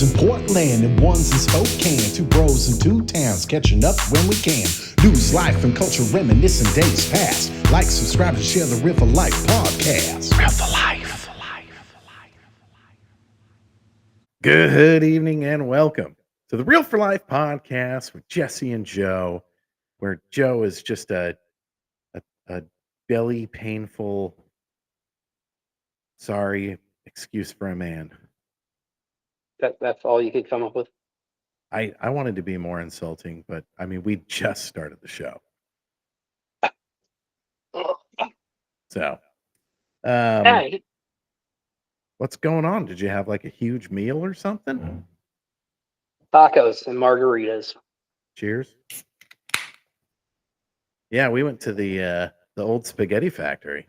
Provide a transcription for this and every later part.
in Portland and one's in Spokane. Two bros in two towns, catching up when we can. News, life, and culture, reminiscing days past. Like, subscribe, and share the Real for Life podcast. Real for Life. Good evening and welcome to the Real for Life podcast with Jesse and Joe, where Joe is just a belly painful, sorry excuse for a man. That's all you could come up with. I wanted to be more insulting, but I mean, we just started the show. So, Hey, what's going on? Did you have like a huge meal or something? tacos and margaritas. Cheers. Yeah, we went to the old spaghetti factory.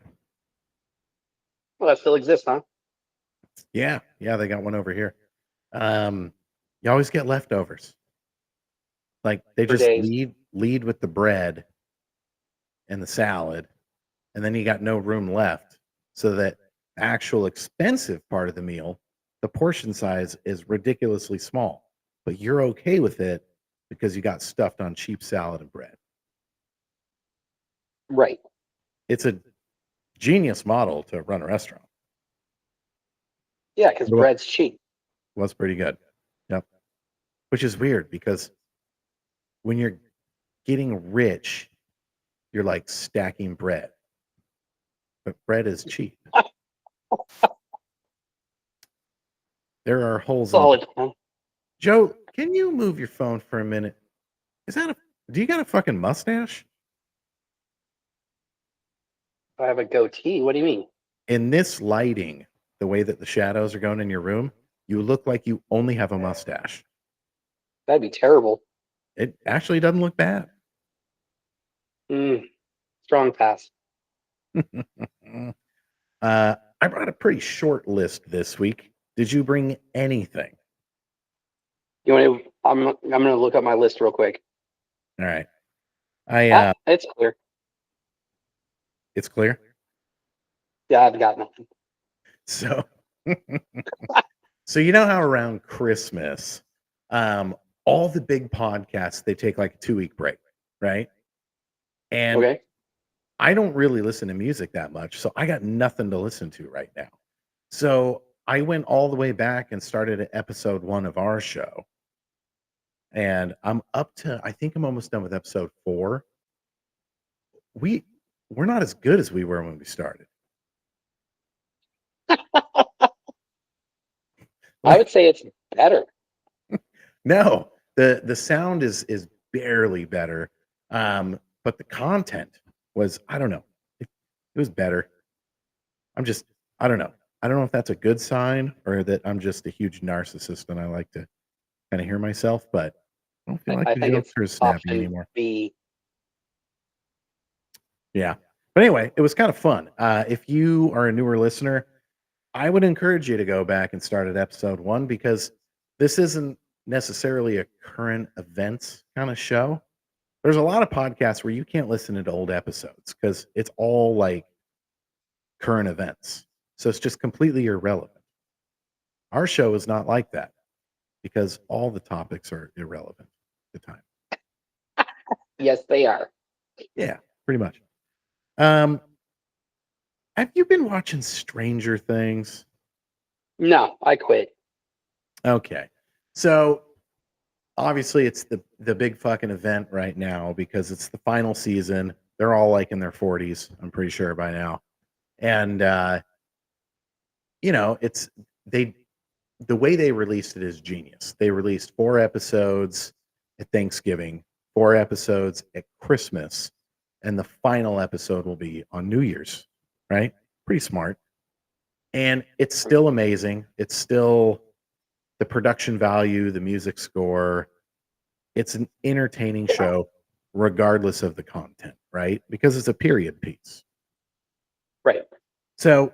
Well, that still exists, huh? Yeah, they got one over here. You always get leftovers. Like they For just days. lead with the bread and the salad, and then you got no room left. So that actual expensive part of the meal, the portion size is ridiculously small, but you're okay with it because you got stuffed on cheap salad and bread. Right. It's a genius model to run a restaurant. Yeah, because What- bread's cheap. Was pretty good. Yep. Which is weird because when you're getting rich, you're like stacking bread. But bread is cheap. There are holes in Solid. Huh? Joe, can you move your phone for a minute? Do you got a fucking mustache? I have a goatee. What do you mean? In this lighting, the way that the shadows are going in your room, you look like you only have a mustache. That'd be terrible. It actually doesn't look bad. Strong pass. I brought a pretty short list this week. Did you bring anything? You want to? I'm gonna look up my list real quick. All right. It's clear. It's clear. Yeah, I've got nothing. So, so you know how around Christmas, all the big podcasts, they take like a 2-week break, right? And Okay. I don't really listen to music that much, so I got nothing to listen to right now. So I went all the way back and started at episode 1 of our show. And I'm up to, I think I'm almost done with episode 4. We're not as good as we were when we started. I would say it's better. No, the sound is barely better. But the content was, I don't know. It was better. I don't know. I don't know if that's a good sign or that I'm just a huge narcissist and I like to kind of hear myself, but I don't feel like I the think jokes it's are as snappy option anymore. B. Yeah. But anyway, it was kind of fun. If you are a newer listener, I would encourage you to go back and start at episode 1 because this isn't necessarily a current events kind of show. There's a lot of podcasts where you can't listen to old episodes because it's all like current events. So it's just completely irrelevant. Our show is not like that because all the topics are irrelevant at the time. Yes, they are. Yeah, pretty much. Have you been watching Stranger Things? No, I quit. Okay. So obviously it's the big fucking event right now because it's the final season. They're all like in their 40s, I'm pretty sure by now. And it's the way they released it is genius. They released 4 episodes at Thanksgiving, 4 episodes at Christmas, and the final episode will be on New Year's, right? Pretty smart. And it's still amazing. It's still the production value, the music score. It's an entertaining show regardless of the content, right? Because it's a period piece. Right. So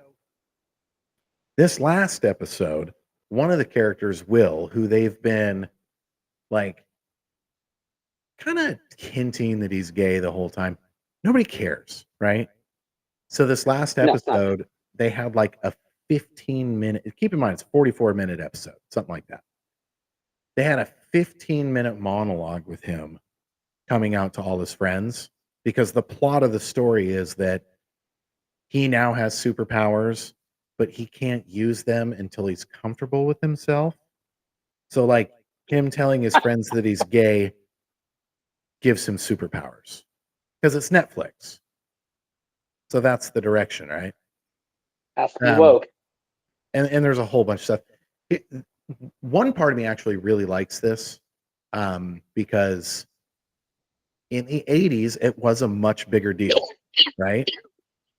this last episode, one of the characters, Will, who they've been like kind of hinting that he's gay the whole time, nobody cares, right? So this last No, episode, they had like a 15-minute, keep in mind it's a 44-minute episode, something like that. They had a 15-minute monologue with him coming out to all his friends because the plot of the story is that he now has superpowers, but he can't use them until he's comfortable with himself. So, like, him telling his friends that he's gay gives him superpowers because it's Netflix. So that's the direction, right? Has to be Um, woke. and there's a whole bunch of stuff. It, one part of me actually really likes this because in the 80s it was a much bigger deal, right?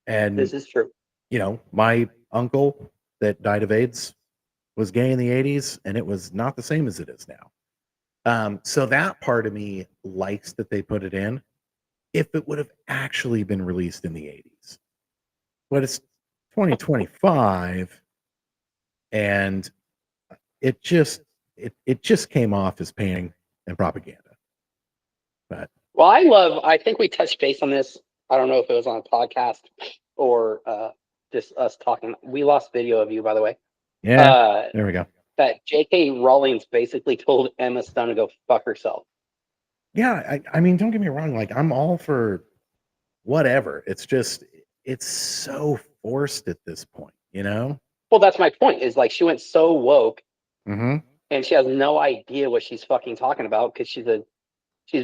And This is true. my uncle that died of AIDS was gay in the 80s, and it was not the same as it is now. So that part of me likes that they put it in. If it would have actually been released in the 80s, but it's 2025, and it just came off as painting and propaganda. But Well, I think we touched base on this. I don't know if it was on a podcast or just us talking. We lost video of you, by the way. yeah, there we go. That J.K. Rowling's basically told Emma Stone to go fuck herself. Yeah, I mean, don't get me wrong. Like, I'm all for whatever. It's just it's so forced at this point, Well, that's my point. Is like she went so woke, Mm-hmm. and she has no idea what she's fucking talking about because she's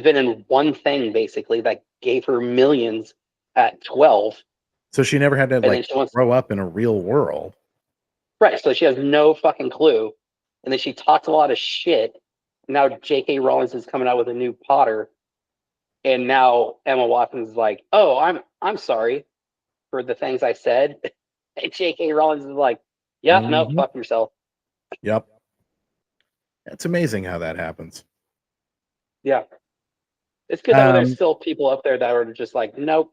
been in one thing basically that gave her millions at 12, So she never had to and then like she wants grow up in a real world. right. So she has no fucking clue, and then she talks a lot of shit. Now J.K. Rowling is coming out with a new Potter, and now Emma Watson is like, "Oh, I'm sorry for the things I said." And J.K. Rowling is like, "Yeah, no, Mm-hmm. fuck yourself." Yep. It's amazing how that happens. Yeah, it's good that there's Um, still people up there that are just like, "Nope."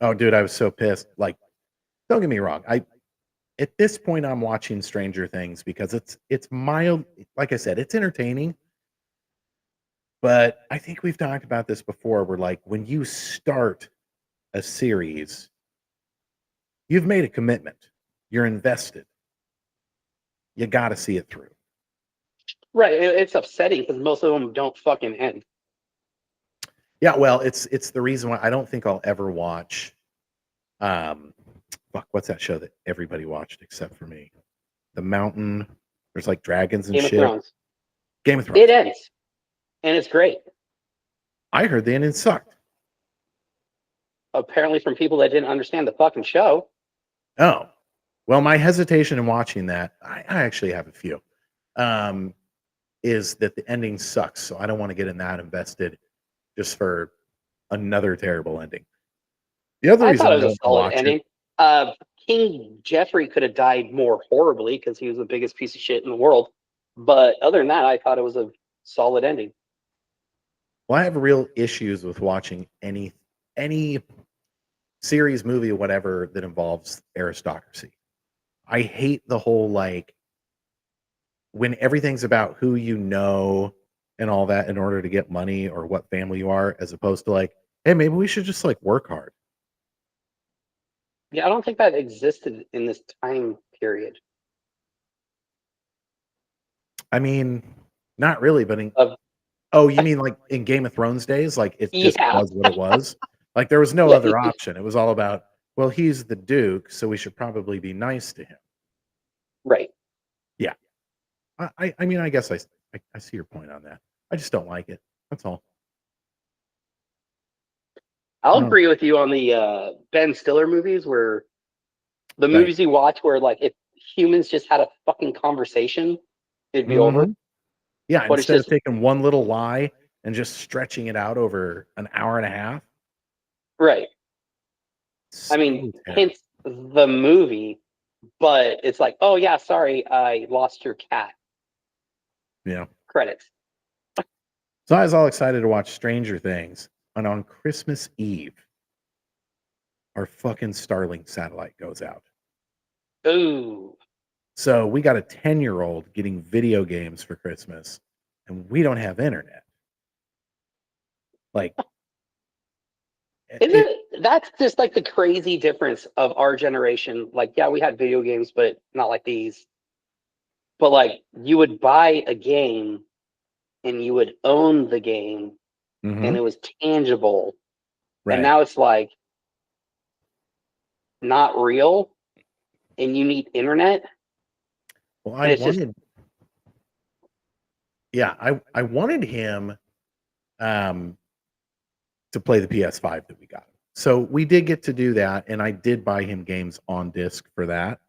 oh, dude, I was so pissed. Like, don't get me wrong. At this point I'm watching Stranger Things because it's mild. Like I said, it's entertaining. But I think we've talked about this before. Where like when you start a series, you've made a commitment. You're invested. You got to see it through. Right, it's upsetting because most of them don't fucking end. Yeah, well, it's the reason why I don't think I'll ever watch. Um, fuck, what's that show that everybody watched except for me? The Mountain. There's like dragons and Game of shit. Thrones. Game of It Thrones. ends, and it's great. I heard the ending sucked. Apparently, from people that didn't understand the fucking show. Oh, well, my hesitation in watching that, I actually have a few, is that the ending sucks. So I don't want to get in that invested just for another terrible ending. The other I reason thought it I was a don't solid watch it, ending. King Jeffrey could have died more horribly because he was the biggest piece of shit in the world. But other than that, I thought it was a solid ending. well, I have real issues with watching any series, movie, or whatever that involves aristocracy. I hate the whole like when everything's about who you know and all that in order to get money or what family you are, as opposed to like, hey, maybe we should just like work hard. Yeah, I don't think that existed in this time period. I mean, not really, but Of oh, you mean like in Game of Thrones days? Like it just yeah, was what it was. Like there was no yeah, other option. It was all about, well, he's the Duke, so we should probably be nice to him. right. Yeah. I mean, I guess I see your point on that. I just don't like it. That's all. I'll No. agree with you on the Ben Stiller movies, where the Right. movies you watch, where like if humans just had a fucking conversation, it'd be over. Mhm. Yeah, But it's instead of just taking one little lie and just stretching it out over an hour and a half. right. I So mean, terrible. hence the movie, but it's like, oh yeah, sorry, I lost your cat. Yeah. Credits. So I was all excited to watch Stranger Things, and on Christmas Eve, our fucking Starlink satellite goes out. Ooh. So we got a 10-year-old getting video games for Christmas, and we don't have internet. Like, Isn't it, it that's just like the crazy difference of our generation? Like, yeah, we had video games, but not like these. But like, you would buy a game and you would own the game and it was tangible. Right. And now it's like not real and you need internet. Well, And it's just I wanted him to play the PS5 that we got. So we did get to do that, and I did buy him games on disc for that.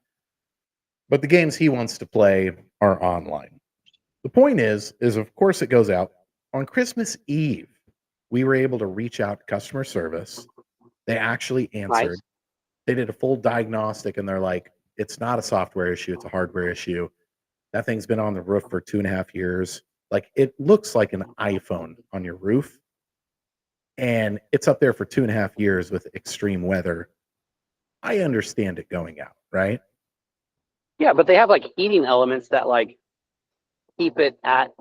But the games he wants to play are online. The point is of course it goes out on Christmas Eve. We were able to reach out to customer service. They actually answered. nice. They did a full diagnostic, and they're like, "It's not a software issue; it's a hardware issue. That thing's been on the roof for 2.5 years. Like it looks like an iPhone on your roof, and it's up there for 2.5 years with extreme weather. I understand it going out, right? Yeah, but they have like heating elements that like keep it at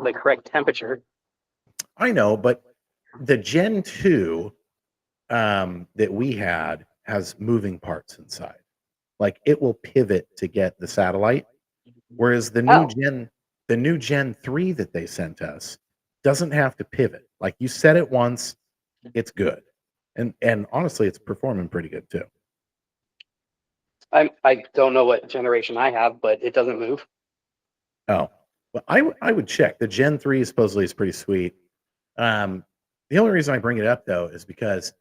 the correct temperature. I know, but the Gen 2 that we had has moving parts inside. Like it will pivot to get the satellite, whereas Oh, the new Gen 3 that they sent us doesn't have to pivot. Like you set it once, it's good. And honestly, it's performing pretty good too. I don't know what generation I have, but it doesn't move. Oh, well, I would check. The Gen 3 supposedly is pretty sweet. The only reason I bring it up though is because,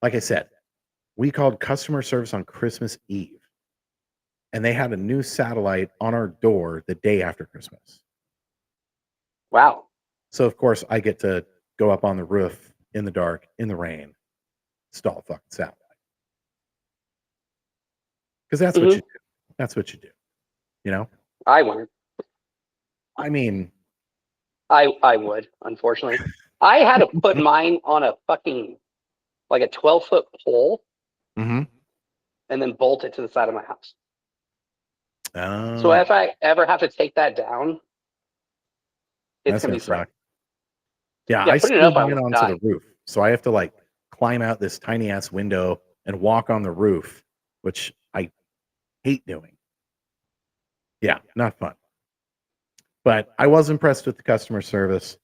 like I said, we called customer service on Christmas Eve, and they had a new satellite on our door the day after Christmas. Wow. So of course I get to go up on the roof in the dark, in the rain, install a fucking satellite. Because that's what Mhm. you do. That's what you do. You know? I wouldn't. I mean, I would, unfortunately. I had to put mine on a fucking like a 12-foot pole mhm. and then bolt it to the side of my house. So Oh, if I ever have to take that down, it's that's gonna gonna be front. suck. Yeah, Yeah, I putting it up, screwed I mine almost onto the died. roof. So I have to like climb out this tiny ass window and walk on the roof, which I hate doing. Yeah, not fun. But I was impressed with the customer service,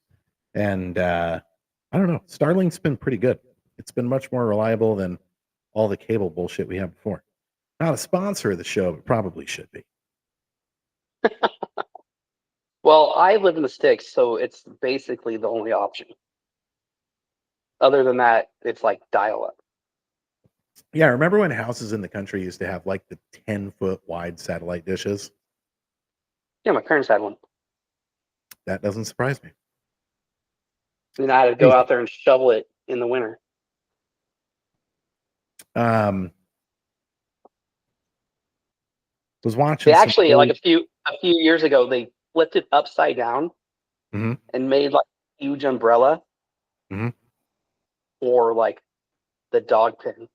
and I don't know. Starlink's been pretty good. It's been much more reliable than all the cable bullshit we had before. Not a sponsor of the show, but probably should be. Well, I live in the sticks, so it's basically the only option. Other than that, it's like dial up. Yeah, remember when houses in the country used to have like the 10-foot wide satellite dishes? Yeah, my parents had one. That doesn't surprise me. And I had to go Crazy. out there and shovel it in the winter. Um, was They watching some actually, like old. a few years ago, they flipped it upside down Mhm, and made like a huge umbrella mhm. for like the dog pen.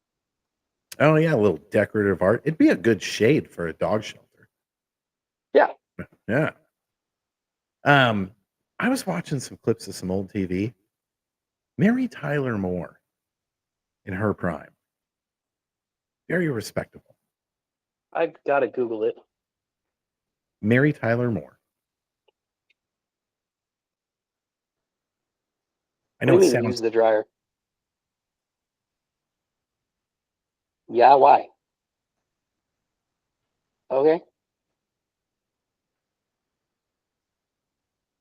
Oh yeah, a little decorative art. It'd be a good shade for a dog shelter. Yeah. Yeah. Um, I was watching some clips of some old TV. Mary Tyler Moore in her prime, very respectable. I've got to Google it. Mary Tyler Moore. I What know do it you mean use sounds. the dryer? Yeah, why? Okay.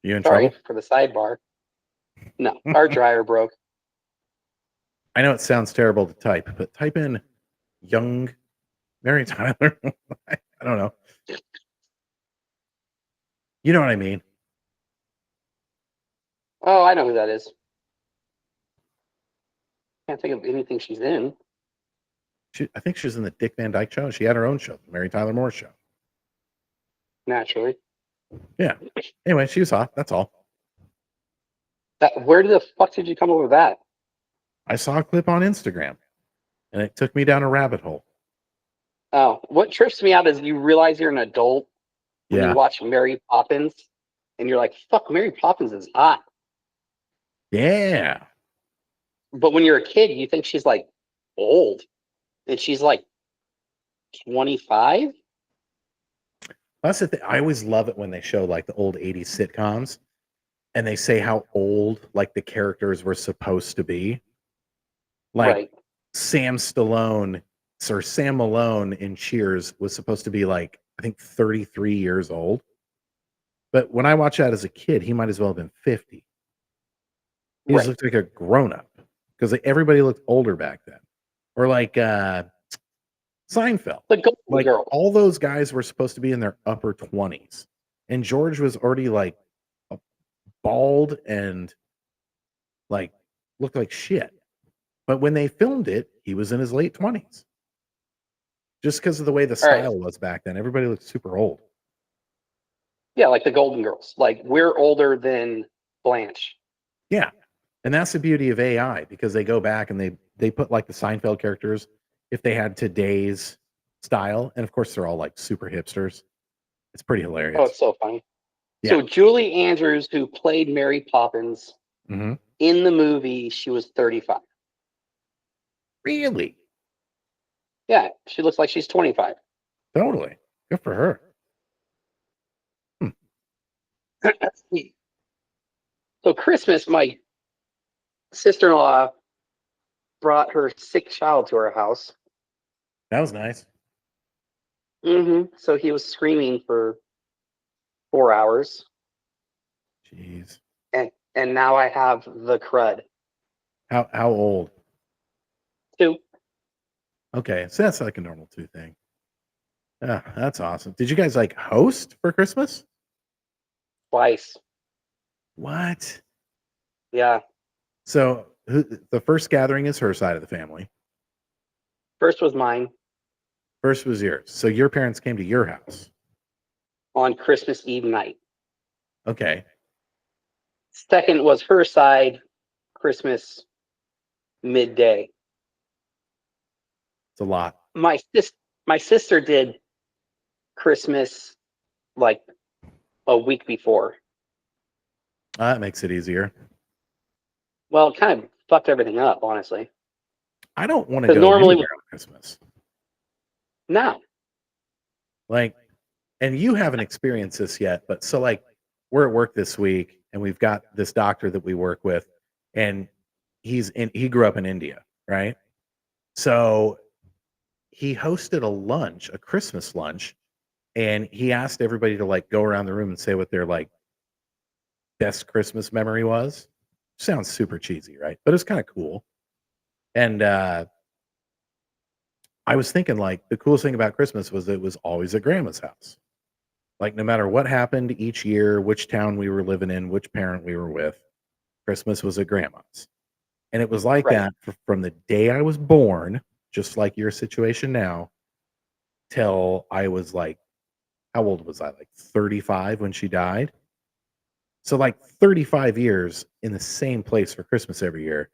You in Sorry trouble? for the sidebar. No, our dryer broke. I know it sounds terrible to type, but type in young Mary Tyler. I don't know. You know what I mean? Oh, I know who that is. Can't think of anything she's in. I think she was in the Dick Van Dyke Show. She had her own show, the Mary Tyler Moore Show. Naturally. Yeah. Anyway, she was hot. That's all. Where the fuck did you come up with that? I saw a clip on Instagram, and it took me down a rabbit hole. Oh, what trips me out is you realize you're an adult when you Yeah. watch Mary Poppins, and you're like, "Fuck, Mary Poppins is hot." Yeah. But when you're a kid, you think she's like old, and she's like 25. That's the thing. I always love it when they show like the old 80s sitcoms and they say how old like the characters were supposed to be. Like Right. Sam Stallone or Sam Malone in Cheers was supposed to be like, I think 33 years old. But when I watched that as a kid, he might as well have been 50. He just Right. looked like a grown up because everybody looked older back then. Or like Seinfeld. The Golden Like Girls. all those guys were supposed to be in their upper 20s. And George was already like bald and like looked like shit. But when they filmed it, he was in his late 20s. Just because of the way the All right. style was back then. Everybody looked super old. Yeah, like the Golden Girls. Like we're older than Blanche. Yeah. And that's the beauty of AI because they go back and they put like the Seinfeld characters if they had today's style. And of course they're all like super hipsters. It's pretty Oh, hilarious. it's so funny. Yeah. So Julie Andrews, who played Mary Poppins Mhm. in the movie, she was 35. Really? Yeah, she looks like she's 25. Totally. Good for her. So Christmas, my sister-in-law brought her sick child to our house. That was nice. So he was screaming for 4 hours, Jeez. and now I have the crud. How old? 2. Okay, so that's like a normal 2 thing. Yeah, that's awesome. Did you guys like host for Christmas? Twice. What? Yeah. So the first gathering is her side of the family. First was mine First was yours. So your parents came to your house. on Christmas Eve night. Okay. Second was her side, Christmas midday. It's a lot. My sister did Christmas like a week before. That makes it easier. Well, it kind of fucked everything up, honestly. I don't want to 'Cause go normally- anywhere on Christmas. No. Like, and you haven't experienced this yet, but so like we're at work this week and we've got this doctor that we work with and he grew up in India, right? So he hosted a lunch, a Christmas lunch, and he asked everybody to like go around the room and say what their like best Christmas memory was. Sounds super cheesy, right? But it's kind of cool. And I was thinking like the coolest thing about Christmas was it was always at grandma's house. Like no matter what happened each year, which town we were living in, which parent we were with, Christmas was at grandma's. And it was like Right. that from the day I was born, just like your situation now, till I was like, how old was I? Like 35 when she died. So like 35 years in the same place for Christmas every year.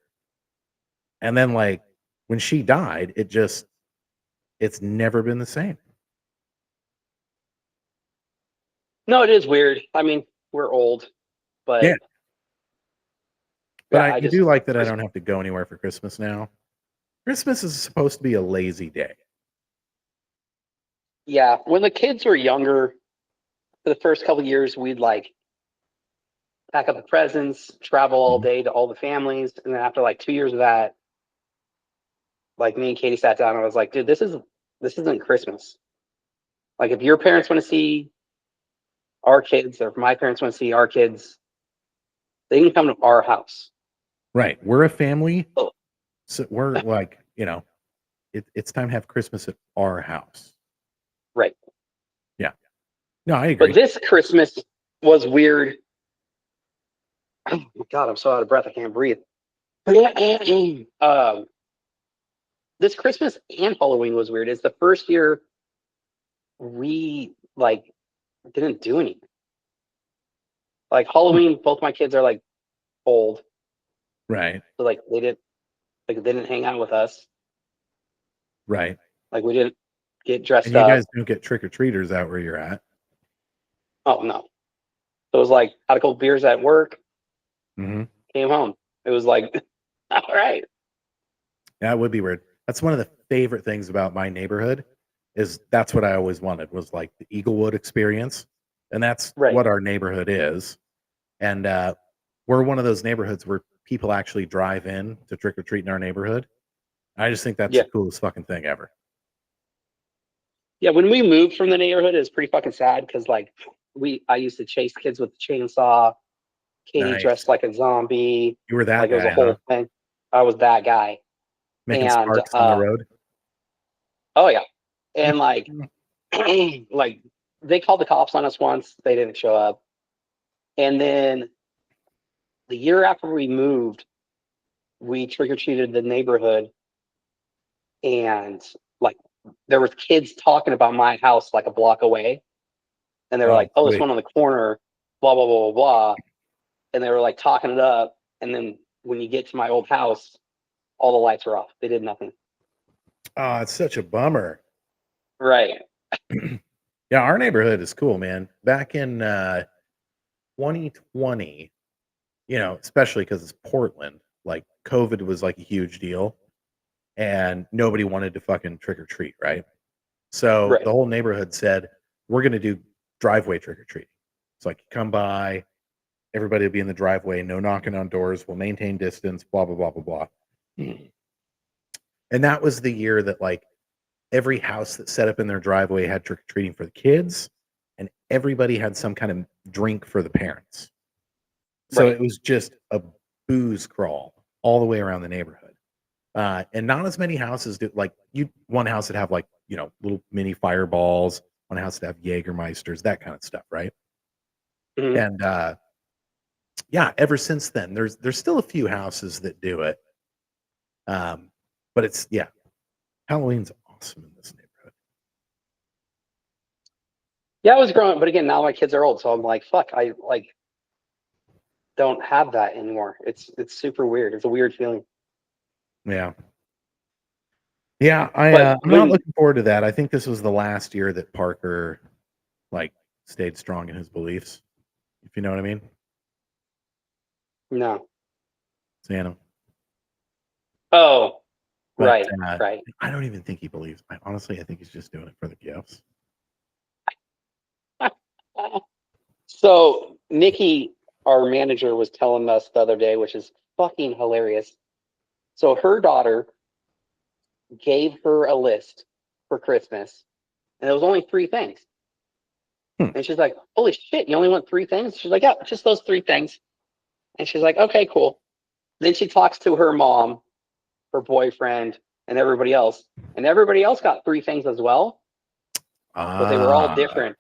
And then like when she died, it's never been the same. No, it is weird. I mean, we're old, but Yeah. But yeah, I do like that I don't have to go anywhere for Christmas now. Christmas is supposed to be a lazy day. Yeah, when the kids were younger, for the first couple of years, we'd like pack up the presents, travel all Mhm. day to all the families, and then after like 2 years of that, like me and Katie sat down and I was like, dude, this isn't Christmas. Like if your parents want to see our kids, or if my parents want to see our kids, they can come to our house. Right. We're a family. Oh. So we're like, it's time to have Christmas at our house. Right. Yeah. No, I agree. But this Christmas was weird. Oh my God, I'm so out of breath. I can't breathe. This Christmas and Halloween was weird. It's the first year we like didn't do anything. Like Halloween, both my kids are like old, Right. so like they didn't hang out with us. Right. Like we didn't get dressed And you up. guys don't get trick-or-treaters out where you're at. Oh no. So it was like had a couple beers at work, Mm-hmm. came home. It was like, all right. That would be weird. That's one of the favorite things about my neighborhood that's what I always wanted, was like the Eaglewood experience. And that's Right. what our neighborhood is. And we're one of those neighborhoods where people actually drive in to trick or treat in our neighborhood. I just think that's Yeah. the coolest fucking thing ever. Yeah, when we moved from the neighborhood, it was pretty fucking sad because like I used to chase kids with the chainsaw. Katie Nice. dressed like a zombie. You were that Like it was guy, a whole huh? thing. I was that guy. Making And sparks on the road. oh yeah. And like like they called the cops on us once, they didn't show up. And then the year after we moved, we trick-or-treated the neighborhood, and like there was kids talking about my house like a block away. And they were Oh, like, oh, this sweet. one on the corner, blah, blah, blah, blah, blah. And they were like talking it up. And then when you get to my old house, all the lights were off. They did nothing. Oh, it's such a bummer. Right. Yeah, our neighborhood is cool, man. Back in 2020, especially because it's Portland, like COVID was like a huge deal and nobody wanted to fucking trick or treat, right? So Right. the whole neighborhood said, we're going to do driveway trick or treating. It's like, come by, everybody will be in the driveway, no knocking on doors, we'll maintain distance, blah, blah, blah, blah, blah. And that was the year that like every house that set up in their driveway had trick or treating for the kids, and everybody had some kind of drink for the parents. So Right. it was just a booze crawl all the way around the neighborhood. And not as many houses do, like one house would have like, little mini fireballs, one house would have Jägermeisters, that kind of stuff, right? Mhm. And yeah, ever since then, there's still a few houses that do it. But it's Halloween's awesome in this neighborhood. Yeah, I was growing, but again, now my kids are old, so I'm like, fuck, I like don't have that anymore. It's super weird. It's a weird feeling. Yeah. Yeah, But I'm not looking forward to that. I think this was the last year that Parker like stayed strong in his beliefs, if you know what I mean. no. Santa. Oh, But right. I don't even think he believes. Honestly, I think he's just doing it for the gifts. So Nikki, our manager, was telling us the other day, which is fucking hilarious. So her daughter gave her a list for Christmas, and it was only 3 things. And she's like, holy shit, you only want 3 things? She's like, yeah, just those 3 things. And she's like, okay, cool. Then she talks to her mom, her boyfriend, and everybody else. And everybody else got 3 things as well, but they were all different.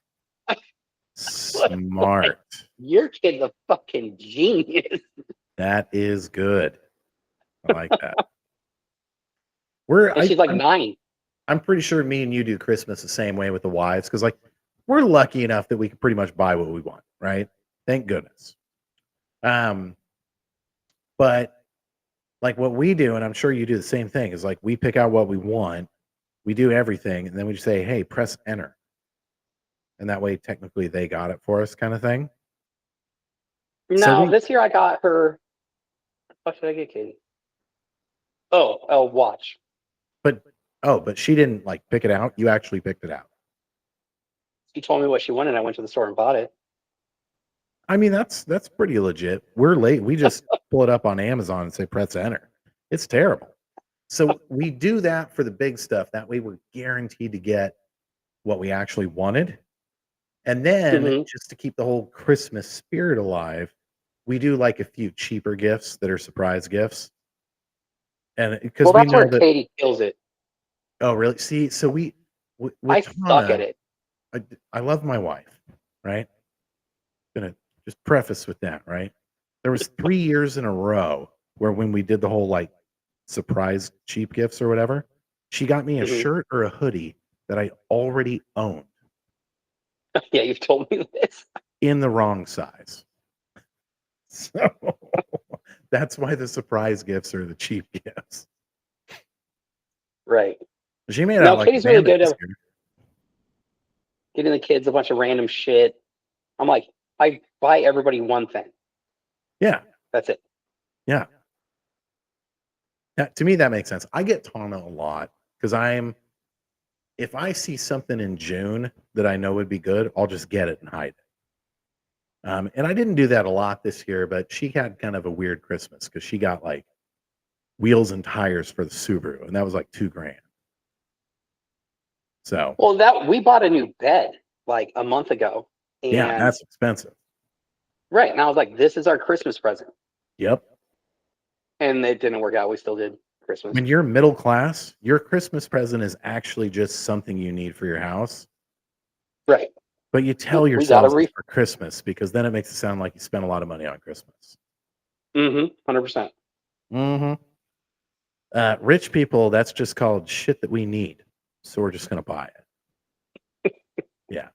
Smart. Like, your kid's a fucking genius. That is good. I like that. And she's like 9. I'm pretty sure me and you do Christmas the same way with the wives, because like we're lucky enough that we can pretty much buy what we want, right? Thank goodness. But like what we do, and I'm sure you do the same thing, is like we pick out what we want, we do everything, and then we just say, hey, press enter. And that way technically they got it for us, kind of thing. No, this year I got her. What should I get Katie? Oh, a watch. But she didn't like pick it out. You actually picked it out. She told me what she wanted. I went to the store and bought it. I mean, that's pretty legit. We're late. We just pull it up on Amazon and say press enter. It's terrible. So we do that for the big stuff. That way we're guaranteed to get what we actually wanted. And then just to keep the whole Christmas spirit alive, we do like a few cheaper gifts that are surprise gifts. And because that's where Katie kills it. Oh, really? See, so with I suck at it. I love my wife, right? Gonna just preface with that, right? There was 3 years in a row where when we did the whole like surprise cheap gifts or whatever, she got me a shirt or a hoodie that I already owned. Yeah, you've told me this. In the wrong size. So that's why the surprise gifts are the cheap gifts. Right. She made out like Katie's really good at year. Getting the kids a bunch of random shit. I'm like, I buy everybody one thing. Yeah. That's it. Yeah. To me, that makes sense. I get Tana a lot because I'm if I see something in June that I know would be good, I'll just get it and hide it. And I didn't do that a lot this year, but she had kind of a weird Christmas because she got like wheels and tires for the Subaru, and that was like $2,000. So Well, we bought a new bed like a month ago, yeah, and that's expensive. right, and I was like, "This is our Christmas present," Yep. and it didn't work out. We still did Christmas. When you're middle class, your Christmas present is actually just something you need for your house. Right. But you tell We got yourselves to it's for Christmas because then it makes it sound like you spent a lot of money on Christmas. 100%. Rich people, that's just called shit that we need. So we're just going to buy it. Yeah.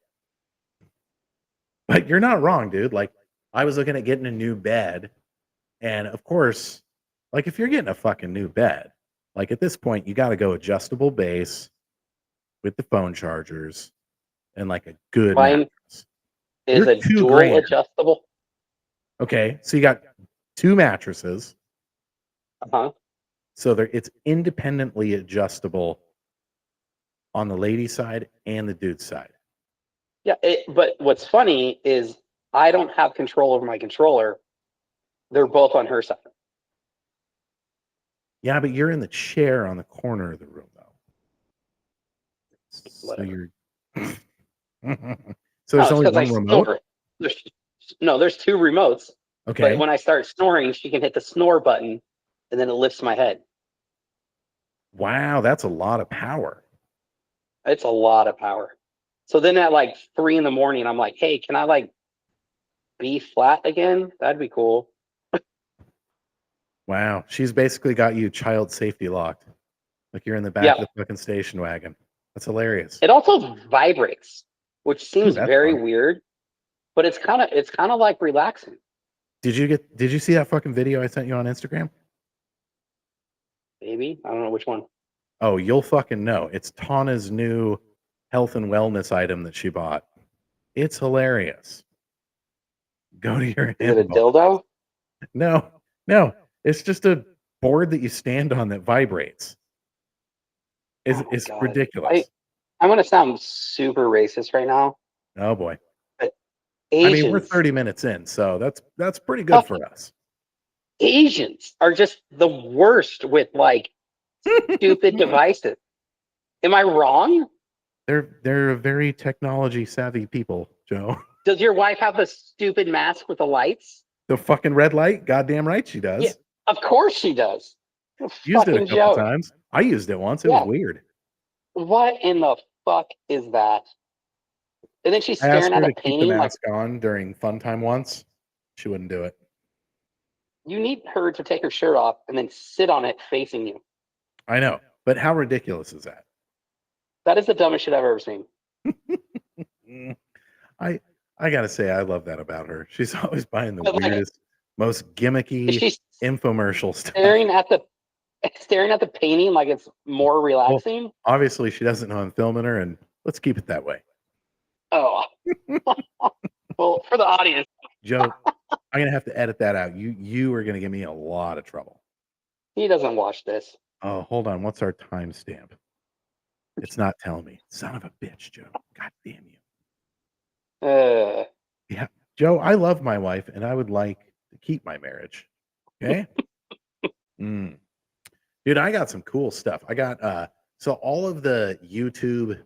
But you're not wrong, dude. Like, I was looking at getting a new bed. And of course, like, if you're getting a fucking new bed, like at this point, you got to go adjustable base with the phone chargers and like a good Mine mattress. is You're a dual $2,000. adjustable. Okay. So you got 2 mattresses. Uh-huh. So it's independently adjustable on the lady side and the dude side. Yeah, but what's funny is I don't have control over my controller. They're both on her side. Yeah, but you're in the chair on the corner of the room, though. So Whatever. you're. No, So there's it's only 'cause I one remote. snore. There's 2 remotes. Okay. But when I start snoring, she can hit the snore button, and then it lifts my head. Wow, that's a lot of power. It's a lot of power. So then at like 3 in the morning, I'm like, "Hey, can I like be flat again? That'd be cool." Wow, she's basically got you child safety locked, like you're in the back Yeah. of the fucking station wagon. That's hilarious. It also vibrates, which seems that's very fun. weird, but it's kind of like relaxing. Did you see that fucking video I sent you on Instagram? Maybe I don't know which one. Oh, you'll fucking know. It's Tana's new health and wellness item that she bought. It's hilarious. Go to your Is it a info. dildo? No. It's just a board that you stand on that vibrates. It's God. ridiculous. I'm gonna sound super racist right now. Oh boy. Asians, I mean, we're 30 minutes in, so that's pretty good for us. Asians are just the worst with like stupid devices. Am I wrong? They're very technology savvy people, Joe. Does your wife have the stupid mask with the lights? The fucking red light? Goddamn right she does. Yeah, of course she does. Used it a couple joke. times. I used it once. It was weird. What in the fuck is that? And then she's I asked staring her at a to keep the painting like mask on during fun time once. She wouldn't do it. you need her to take her shirt off and then sit on it facing you. I know, but how ridiculous is that? That is the dumbest shit I've ever seen. I gotta say, I love that about her. She's always buying the But, like, weirdest, most gimmicky she's infomercial stuff. staring at the painting like it's more relaxing. Well, obviously, she doesn't know I'm filming her, and let's keep it that way. Oh, well, for the audience, Joe, I'm gonna have to edit that out. You are gonna give me a lot of trouble. he doesn't watch this. Oh, hold on. What's our timestamp? It's not telling me. Son of a bitch, Joe. God damn you. Yeah, Joe, I love my wife, and I would like to keep my marriage. Okay. Dude, I got some cool stuff. I got so all of the YouTube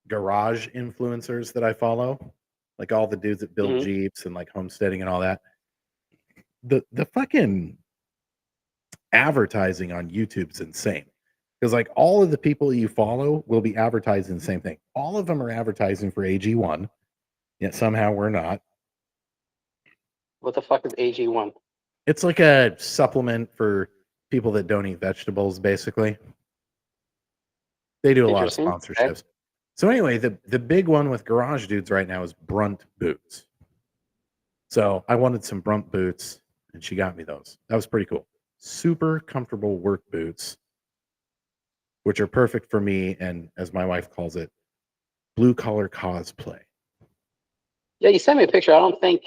garage influencers that I follow, like all the dudes that build Jeeps and like homesteading and all that. The fucking advertising on YouTube's insane. Because like all of the people you follow will be advertising the same thing. All of them are advertising for AG1, yet somehow we're not. What the fuck is AG1? It's like a supplement for people that don't eat vegetables, basically. They do a lot of sponsorships. Okay. So anyway, the big one with garage dudes right now is Brunt boots. So I wanted some Brunt boots, and she got me those. That was pretty cool. Super comfortable work boots, which are perfect for me, and as my wife calls it, blue collar cosplay. Yeah, you sent me a picture. I don't think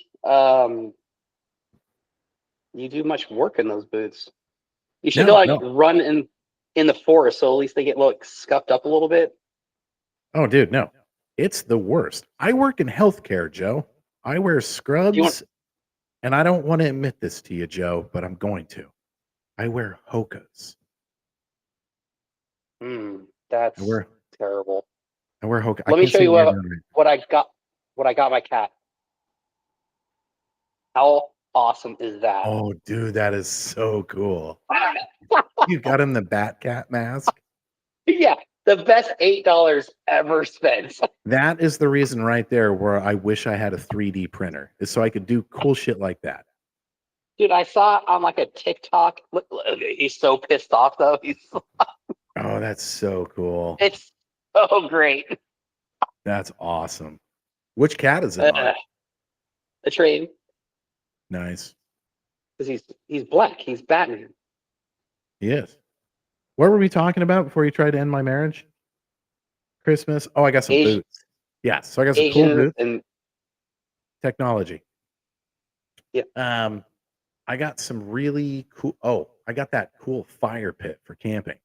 you do much work in those boots. You should run in the forest, so at least they get scuffed up a little bit. Oh, dude, no. It's the worst. I work in healthcare, Joe. I wear Do you want? scrubs, and I don't want to admit this to you, Joe, but I'm going to. I wear Hokas. I That's wear terrible. I wear Hoka. I Let me can't show see you what you're doing right. what I got. What I got my cat. How awesome is that? Oh, dude, that is so cool. You got him the Batcat mask? Yeah, the best $8 ever spent. That is the reason right there where I wish I had a 3D printer, is so I could do cool shit like that. Dude, I saw it on like a TikTok. Look, he's so pissed off though. Oh, that's so cool. It's so great. That's awesome. Which cat is it on? The trade Nice. because he's black. He's Batman. He is. What were we talking about before you tried to end my marriage? Christmas. Oh, I got some Asian, boots. Yeah, so I got some cool Asian, boots. and Technology. yeah. I got some really cool. Oh, I got that cool fire pit for camping.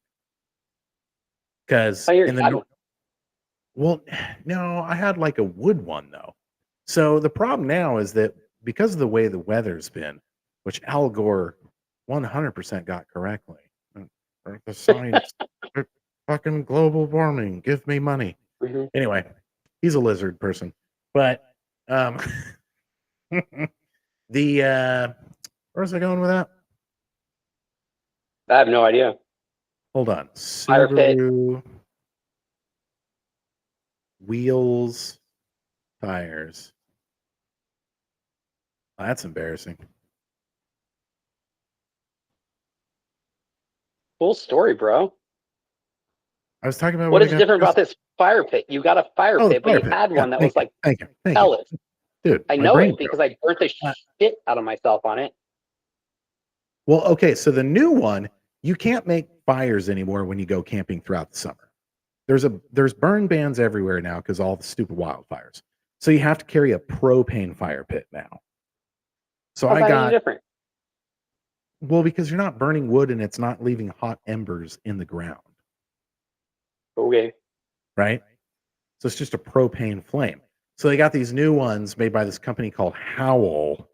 Because Oh, in the well, no, I had like a wood one though. So the problem now is that because of the way the weather's been, which Al Gore 100% got correctly, the science, fucking global warming, give me money. Mhm. Anyway, he's a lizard person, but um, the where was I going with that? I have no idea. Hold on, Fire pit. Subaru wheels, tires. Oh, that's embarrassing. Cool story, bro. I was talking about What what I is got. different about this fire pit? You got a fire Oh, the pit, but fire you pit. had Yeah, one that was thank you, like thank you, thank you, pellets. dude. I My know brain it because broke. I burnt the shit out of myself on it. Well, okay, so the new one, you can't make fires anymore when you go camping throughout the summer. There's burn bans everywhere now because all the stupid wildfires. So you have to carry a propane fire pit now. So How's I that any got different? well because you're not burning wood and it's not leaving hot embers in the ground, Okay. right? So it's just a propane flame. So they got these new ones made by this company called Howl,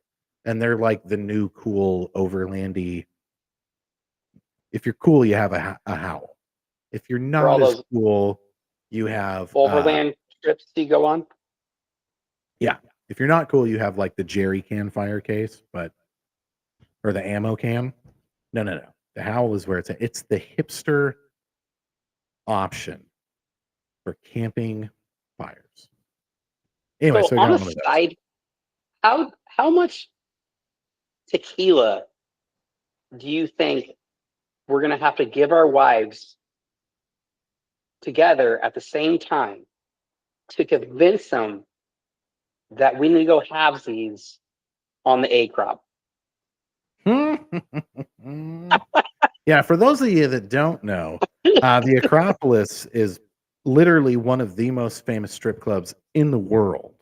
and they're like the new cool overlandy. If you're cool, you have a Howl. If you're For all not as those cool, you have overland trips you go on. yeah. If you're not cool, you have like the jerry can fire case, but or the ammo can. No. The Howl is where it's at. It's the hipster option for camping fires. Anyway, So so I on got a one of those. side, how much tequila do you think we're gonna have to give our wives together at the same time to convince them that we need to go halvesies on the A crop? Yeah, for those of you that don't know, the Acropolis is literally one of the most famous strip clubs in the world.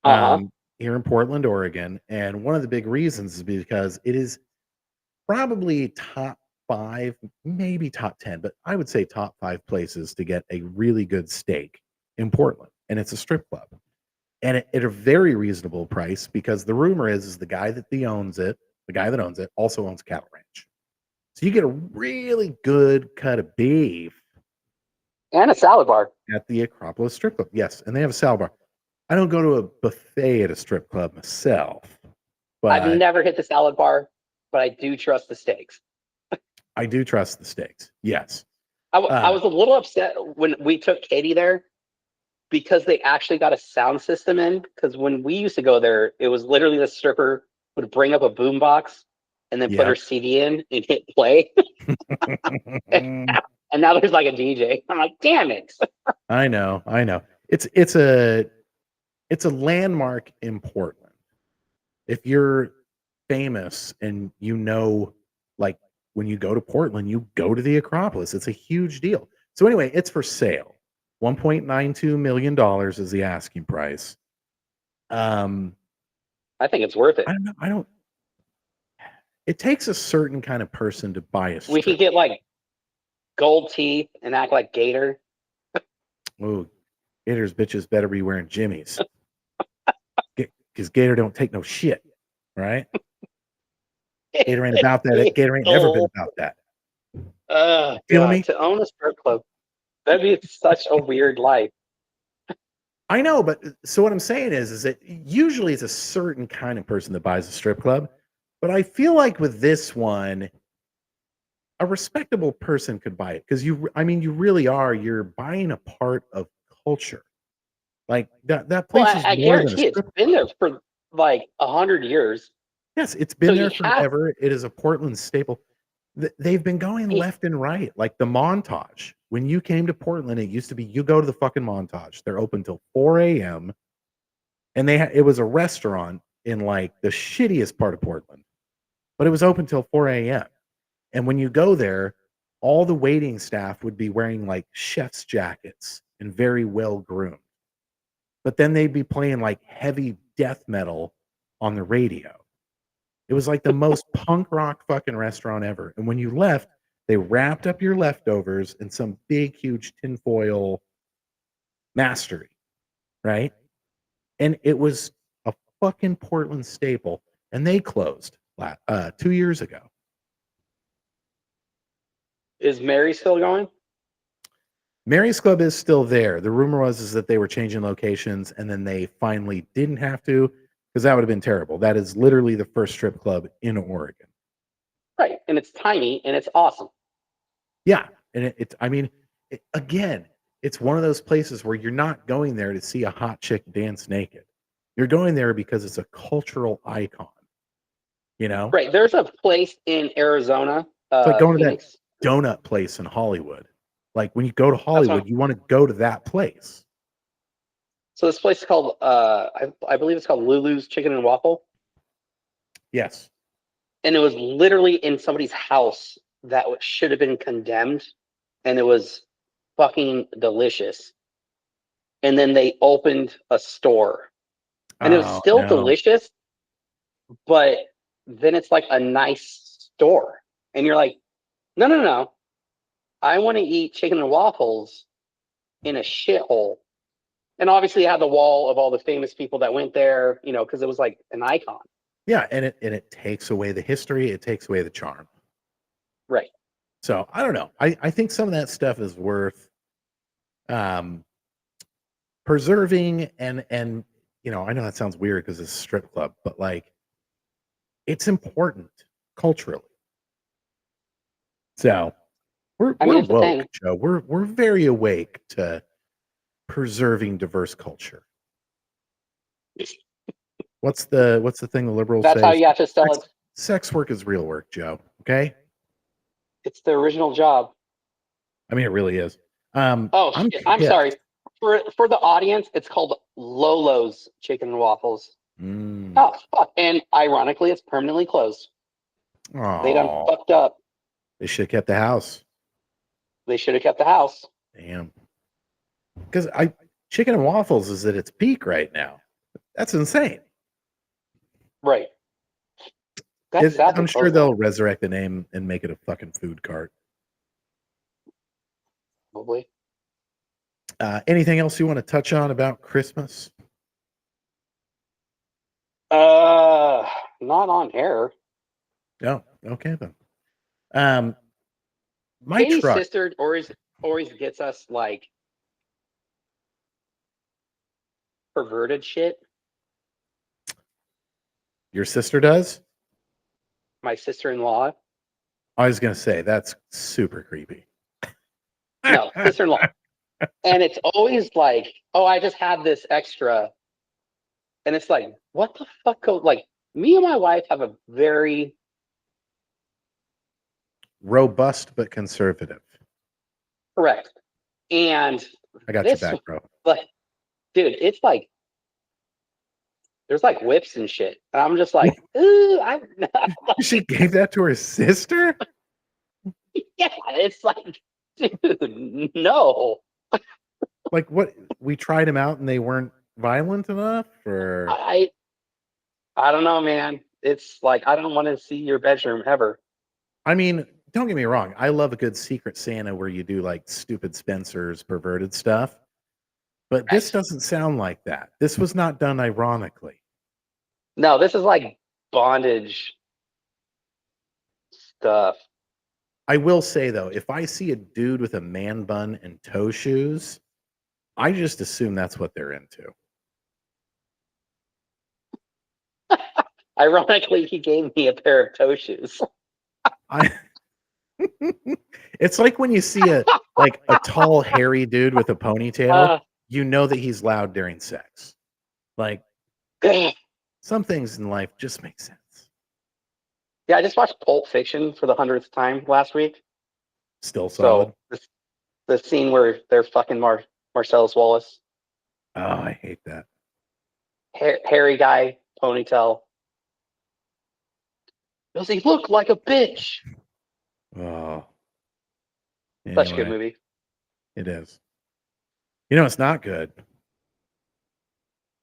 Uh-huh. Here in Portland, Oregon, and one of the big reasons is because it is probably top 5, maybe top 10, but I would say top 5 places to get a really good steak in Portland, and it's a strip club. And at a very reasonable price because the rumor is the guy that owns it, also owns a cattle ranch. So you get a really good cut of beef And a salad bar. at the Acropolis strip club. Yes, and they have a salad bar. I don't go to a buffet at a strip club myself, I've but never hit the salad bar, but I do trust the steaks. I do trust the steaks. Yes. I was a little upset when we took Katie there because they actually got a sound system in. Because when we used to go there, it was literally the stripper would bring up a boombox and then put her Yep. CD in and hit play. And now there's like a DJ. I'm like, damn it. I know. It's a landmark in Portland. If you're famous and like when you go to Portland, you go to the Acropolis. It's a huge deal. So anyway, it's for sale. $1.92 million is the asking price. I think it's worth it. I don't. It takes a certain kind of person to buy a We strip. could get like gold teeth and act like Gator. Ooh, Gator's bitches better be wearing jimmies. Because Gator don't take no shit, right? Gator ain't about that. Gator ain't never been about that. Oh Feel God, me? to own a strip club, that'd be such a weird life. I know, but so what I'm saying is that usually it's a certain kind of person that buys a strip club. But I feel like with this one, a respectable person could buy it because you really are. You're buying a part of culture. Like that Well, place is I more than a guarantee it's strip been club. there for like 100 years. Yes, it's So been you there have, forever. It is a Portland staple. They've been going left and right, like the Montage. When you came to Portland, it used to be you go to the fucking Montage. They're open till 4 a.m. and it was a restaurant in like the shittiest part of Portland, but it was open till 4 a.m. And when you go there, all the waiting staff would be wearing like chef's jackets and very well groomed. But then they'd be playing like heavy death metal on the radio. It was like the most punk rock fucking restaurant ever. And when you left, they wrapped up your leftovers in some big, huge tinfoil mastery, right? And it was a fucking Portland staple. And they closed 2 years ago. is Mary still going? Mary's Club is still there. The rumor was that they were changing locations, and then they finally didn't have to because that would have been terrible. That is literally the first strip club in Oregon. Right, and it's tiny and it's awesome. Yeah, and again, it's one of those places where you're not going there to see a hot chick dance naked. You're going there because it's a cultural icon. You know, Right, there's a place in Arizona, it's like going to that Phoenix. donut place in Hollywood. Like when you go to That's what Hollywood, you want to go to that place. So this place is called, I believe it's called Lulu's Chicken and Waffle, Yes. and it was literally in somebody's house that should have been condemned, and it was fucking delicious. And then they opened a store, and it was Oh still no. delicious, but then it's like a nice store, and you're like, no, no, no, I want to eat chicken and waffles in a shithole. And obviously, it had the wall of all the famous people that went there, because it was like an icon. Yeah, and it takes away the history, it takes away the charm. Right. So I don't know. I think some of that stuff is worth um preserving and I know that sounds weird because it's a strip club, but like it's important culturally. So I mean, we're it's a woke, thing. Joe. We're very awake to preserving diverse culture. What's the thing the liberals That's say? how you have to sell Sex, it. sex work is real work, Joe. Okay? It's the original job. I mean it really is. Oh I'm shit! I'm pissed. sorry. For the audience, it's called Lolo's Chicken and Waffles. Mm. Oh fuck! And ironically, it's permanently closed. They done Oh, fucked up. they should have kept the house. They should have kept the house. Damn. Because chicken and waffles is at its peak right now. That's insane. Right. That's sad. They I'm sure closed that. they'll resurrect the name and make it a fucking food cart. Probably. Anything else you want to touch on about Christmas? Not on air. No. Okay then. Um, my Katie's truck. sister always gets us like perverted shit. Your sister does? My sister-in-law. I was gonna say that's super creepy. No, sister-in-law. And it's always like, oh, I just had this extra. And it's like, what the fuck? Like, me and my wife have a very Robust but conservative. correct. And I got your this, back, bro. like, dude, it's like, there's like whips and shit. And I'm just like, ooh, I'm not. She gave that to her sister? Yeah, it's like, dude, no. Like what? We tried them out and they weren't violent enough, or I don't know, man. It's like, I don't want to see your bedroom ever. I mean, don't get me wrong. I love a good Secret Santa where you do like stupid Spencer's perverted stuff. But this doesn't sound like that. This was not done ironically. No, this is like bondage stuff. I will say though, if I see a dude with a man bun and toe shoes, I just assume that's what they're into. Ironically, he gave me a pair of toe shoes. It's like when you see a tall, hairy dude with a ponytail, you know that he's loud during sex. Like some things in life just make sense. Yeah, I just watched Pulp Fiction for the 100th time last week. Still solid. So the scene where they're fucking Marcellus Wallace. Oh, I hate that. Hairy guy, ponytail. Does he look like a bitch? Oh. Such a good Anyway, movie. it is. You know, it's not good.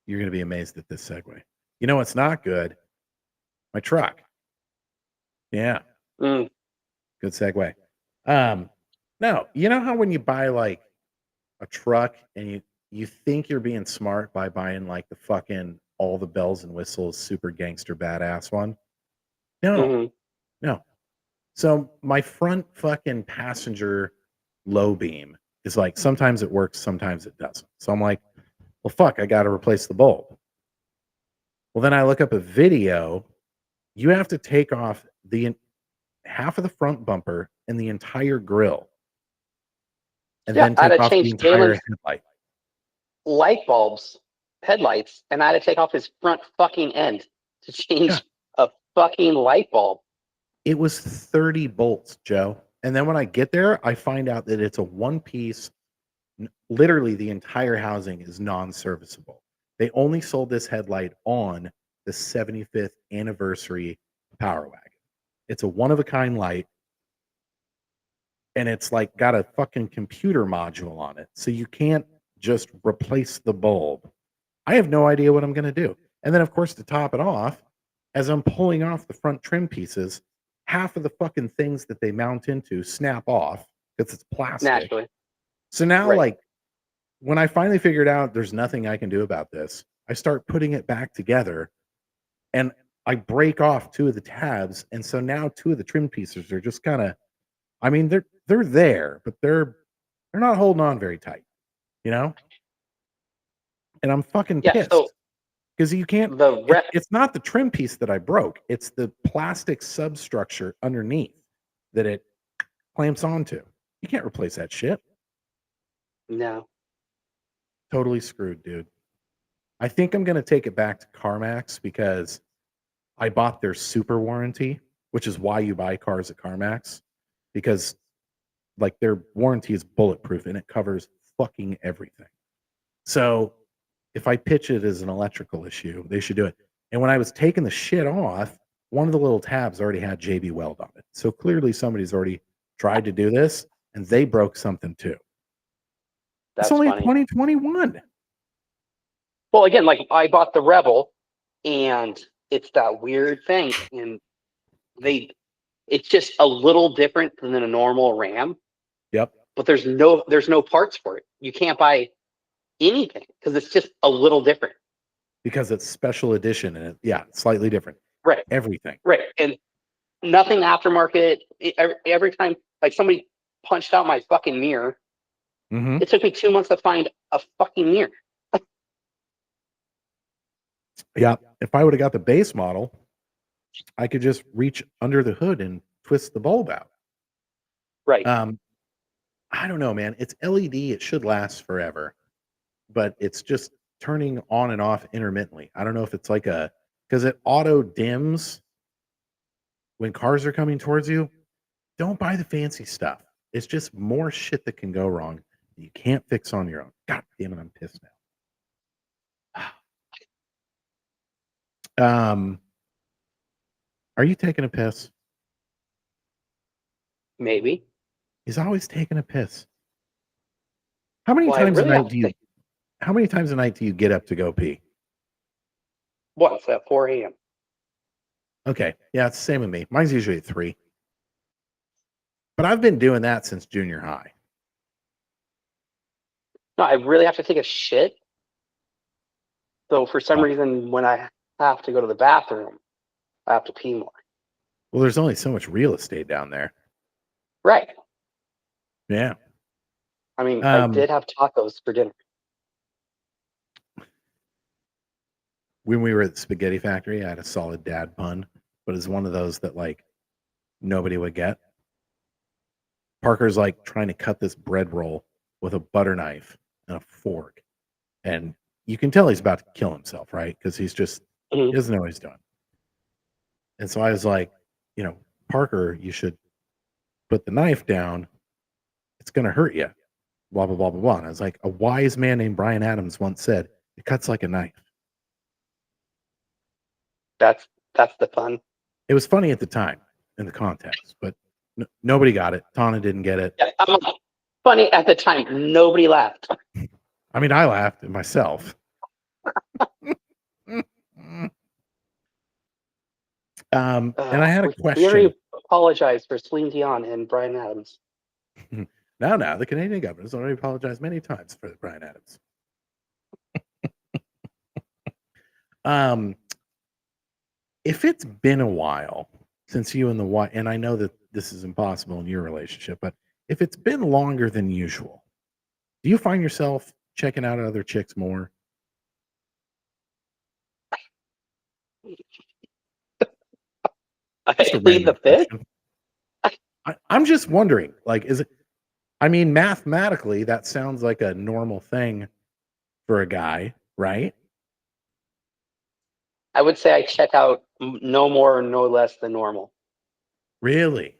You're going to be amazed at this segue. You know, it's not good. My truck. Yeah. Mm. Good segue. No, you know how when you buy like a truck and you think you're being smart by buying like the fucking all the bells and whistles, super gangster badass one? No, Mm-hmm. no. So my front fucking passenger low beam is like sometimes it works, sometimes it doesn't. So I'm like, well, fuck, I got to replace the bulb. Well, then I look up a video. You have to take off the half of the front bumper and the entire grill, and Yeah, then I take had to off the change entire Galen's headlight. light bulbs, headlights, and I had to take off his front fucking end to change a fucking light bulb. It was 30 bolts, Joe. And then when I get there, I find out that it's a one piece. Literally, the entire housing is non-serviceable. They only sold this headlight on the 75th anniversary Power Wagon. It's a one of a kind light, and it's like got a fucking computer module on it, so you can't just replace the bulb. I have no idea what I'm going to do. And then, of course, to top it off, as I'm pulling off the front trim pieces, half of the fucking things that they mount into snap off because it's plastic. Naturally. So now, Right. like, when I finally figured out there's nothing I can do about this, I start putting it back together and I break off two of the tabs. And so now two of the trim pieces are just kind of, I mean, they're there, but they're not holding on very tight, you know? And I'm fucking Yeah, pissed. so Because you can't, it's not the trim piece that I broke. It's the plastic substructure underneath that it clamps onto. You can't replace that shit. No. Totally screwed, dude. I think I'm going to take it back to CarMax because I bought their super warranty, which is why you buy cars at CarMax, because like their warranty is bulletproof and it covers fucking everything. So if I pitch it as an electrical issue, they should do it. And when I was taking the shit off, one of the little tabs already had JB Weld on it. So clearly somebody's already tried to do this and they broke something too. That's it's only funny. 2021. Well, again, like I bought the Rebel and it's that weird thing. And it's just a little different than a normal Ram. Yep. But there's no parts for it. You can't buy anything because it's just a little different. Because it's special edition and it's slightly different. Right. Everything. Right. And nothing aftermarket. Every time like somebody punched out my fucking mirror, it took me 2 months to find a fucking mirror. Yeah. If I would have got the base model, I could just reach under the hood and twist the bulb out. Right. I don't know, man. It's LED. It should last forever, but it's just turning on and off intermittently. I don't know if it's like because it auto dims when cars are coming towards you. Don't buy the fancy stuff. It's just more shit that can go wrong that you can't fix on your own. God damn it, I'm pissed now. Are you taking a piss? Maybe. He's always taking a piss. How many times a night How many times a night do you get up to go pee? Once at 4 a.m. Okay, yeah, it's the same with me. Mine's usually at 3. But I've been doing that since junior high. No, I really have to take a shit. So for some Oh. reason, when I have to go to the bathroom, I have to pee more. Well, there's only so much real estate down there. Right. Yeah. I mean, I did have tacos for dinner. When we were at the spaghetti factory, I had a solid dad pun, but it's one of those that like nobody would get. Parker's like trying to cut this bread roll with a butter knife and a fork. And you can tell he's about to kill himself, right? Because he doesn't know what he's doing. And so I was like, Parker, you should put the knife down. It's going to hurt you. Blah, blah, blah, blah, blah. And I was like, a wise man named Brian Adams once said, it cuts like a knife. That's the fun. It was funny at the time in the context, but nobody got it. Tana didn't get it. Yeah, funny at the time. Nobody laughed. I mean, I laughed at myself. And I had a question. We already apologized for Celine Dion and Brian Adams. No, the Canadian government has already apologized many times for Brian Adams. If it's been a while since you and the wife, and I know that this is impossible in your relationship, but if it's been longer than usual, do you find yourself checking out other chicks more? I plead the fifth. I'm just wondering, like, is it? I mean, mathematically, that sounds like a normal thing for a guy, right? I would say I check out no more or no less than normal. Really?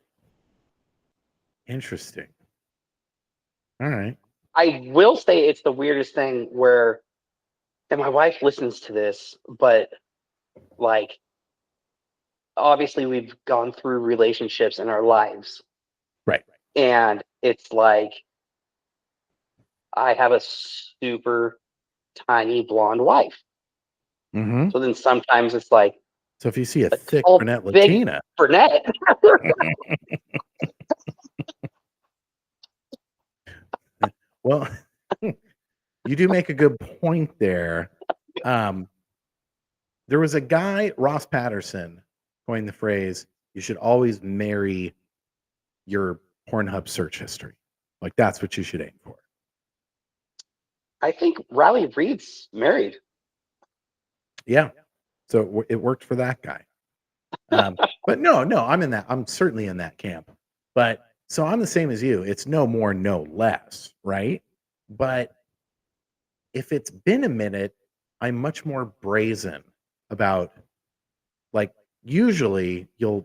Interesting. All right. I will say it's the weirdest thing where, and my wife listens to this, but like, obviously we've gone through relationships in our lives. Right. And it's like, I have a super tiny blonde wife. Mm-hmm. So then sometimes it's like, so if you see a thick tall, brunette big Latina, brunette. well, you do make a good point there. There was a guy, Ross Patterson, coined the phrase, you should always marry your Pornhub search history. Like, that's what you should aim for. I think Riley Reid's married. Yeah. So it worked for that guy. But no, I'm certainly in that camp. But so I'm the same as you. It's no more, no less, right? But if it's been a minute, I'm much more brazen about, like, usually you'll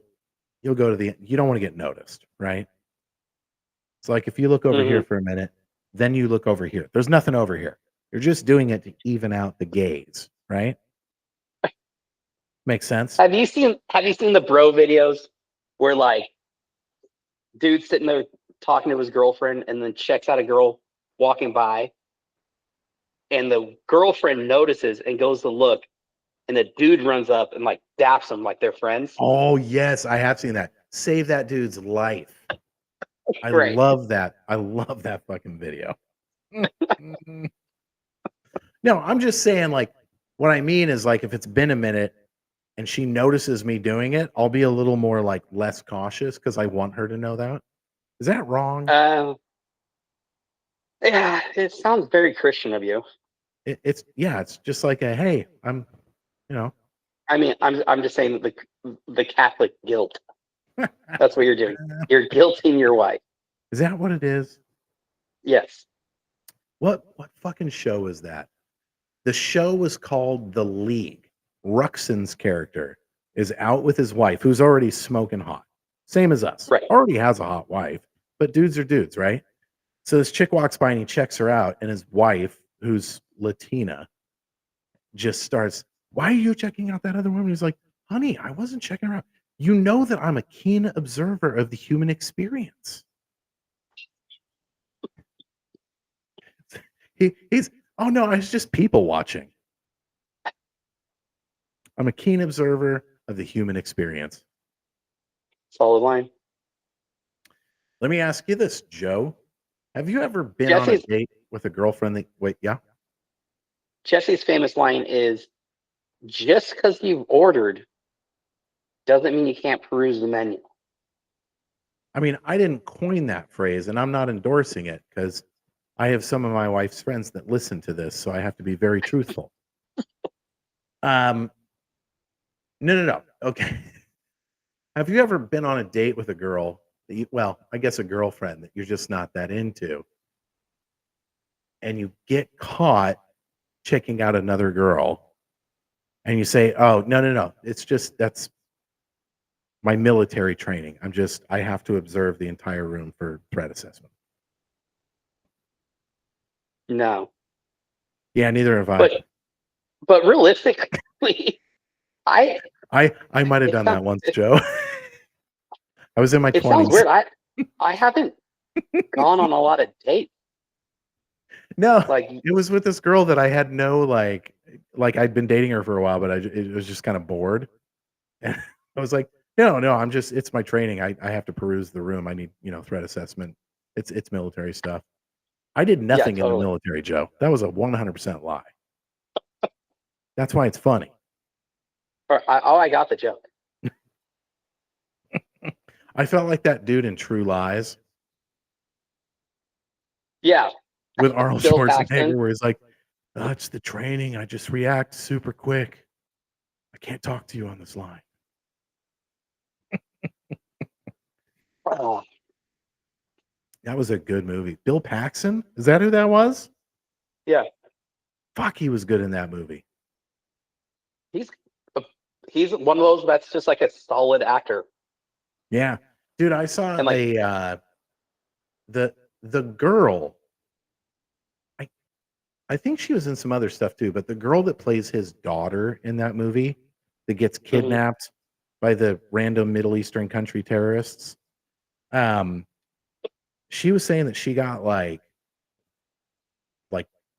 go to you don't want to get noticed, right? It's like if you look over here for a minute, then you look over here. There's nothing over here. You're just doing it to even out the gaze, right? Makes sense. Have you seen the bro videos where like dude's sitting there talking to his girlfriend and then checks out a girl walking by and the girlfriend notices and goes to look and the dude runs up and like daps him like they're friends? Oh yes, I have seen that. Save that dude's life. I Right. love that. I love that fucking video. No, I'm just saying, like, what I mean is, like, if it's been a minute and she notices me doing it, I'll be a little more, like, less cautious because I want her to know that. Is that wrong? Yeah, it sounds very Christian of you. It's just like a, hey, I'm, I mean, I'm just saying the Catholic guilt. That's what you're doing. You're guilting your wife. Is that what it is? Yes. What fucking show is that? The show was called The League. Ruxin's character is out with his wife, who's already smoking hot. Same as us. Right. Already has a hot wife, but dudes are dudes, right? So this chick walks by and he checks her out, and his wife, who's Latina, just starts, why are you checking out that other woman? He's like, honey, I wasn't checking her out. You know that I'm a keen observer of the human experience. He's, oh no, I was just people watching. I'm a keen observer of the human experience. Solid line. Let me ask you this, Joe. Have you ever been on a Jesse's date with a girlfriend that wait, yeah? Jesse's famous line is, "Just because you've ordered doesn't mean you can't peruse the menu." I mean, I didn't coin that phrase and I'm not endorsing it because I have some of my wife's friends that listen to this, so I have to be very truthful. Um, no. Okay. Have you ever been on a date with a girl that well, I guess a girlfriend that you're just not that into, and you get caught checking out another girl, and you say, "Oh, no. It's just that's my military training. I have to observe the entire room for threat assessment." No, Yeah, neither have I. but realistically, I I might have it done sounds that once, Joe. I was in my it sounds 20s. weird. I haven't gone on a lot of dates. No, Like, it was with this girl that I had no like I'd been dating her for a while, but it was just kind of bored. And I was like, no, it's my training. I have to peruse the room. I need, threat assessment. It's military stuff. I did yeah, nothing in the totally. military, Joe. That was a 100% lie. That's why it's funny. I got the joke. I felt like that dude in True Lies Yeah, with Arnold Bill Paxton. Schwarzenegger, where he's like, "Oh, it's the training. I just react super quick. I can't talk to you on this line." Oh, That was a good movie. Bill Paxton? Is that who that was? yeah, Fuck, he was good in that movie. he's he's one of those that's just like a solid actor. Yeah. Dude, I saw And like, the girl, I I think she was in some other stuff too, but the girl that plays his daughter in that movie that gets mhm. kidnapped by the random Middle Eastern country terrorists, um, she was saying that she got like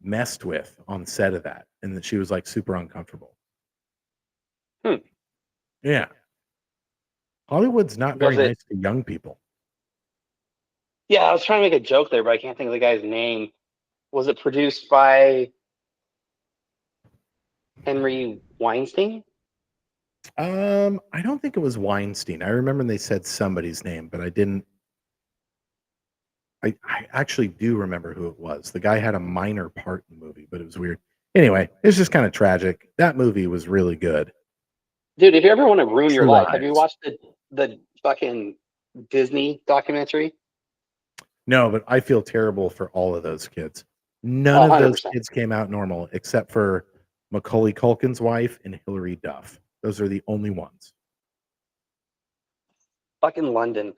messed with on set of that and that she was like super uncomfortable. Hmm. Yeah. Hollywood's not very Was it? nice to young people. Yeah, I was trying to make a joke there, but I can't think of the guy's name. Was it produced by Henry Weinstein? I don't think it was Weinstein. I remember they said somebody's name, but I didn't. I actually do remember who it was. The guy had a minor part in the movie, but it was weird. Anyway, it's just kind of tragic. That movie was really good. Dude, if you ever want to ruin your True life, have you Lies. watched the fucking Disney documentary? No, but I feel terrible for all of those kids. None of those 100%. kids came out normal except for Macaulay Culkin's wife and Hilary Duff. Those are the only ones. Fucking London.